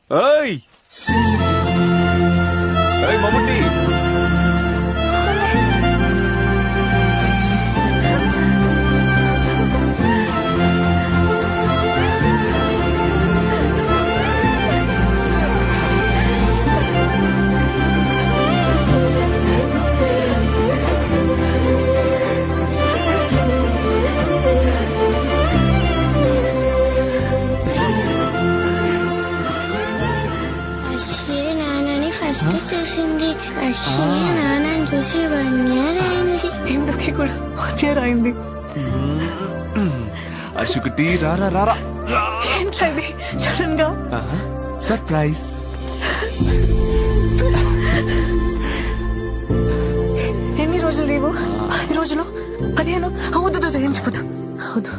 ఏయ్ ఏయ్ మమ్ముట్టి, అశ్వే నాన్నని ఫస్ట్ చూసింది. అశ్వే నాన్నని చూసి 1 year అయింది. ఇందుకే కూడా 1 year అయింది. అశుకుటి రారా రారా. ఏంట్రా ఇది సడన్ గా? సర్ప్రైజ్. ఎన్ని రోజులు లీవు? 10 రోజులు? 15? అవుదు ఏం చెప్పదు. అవుదు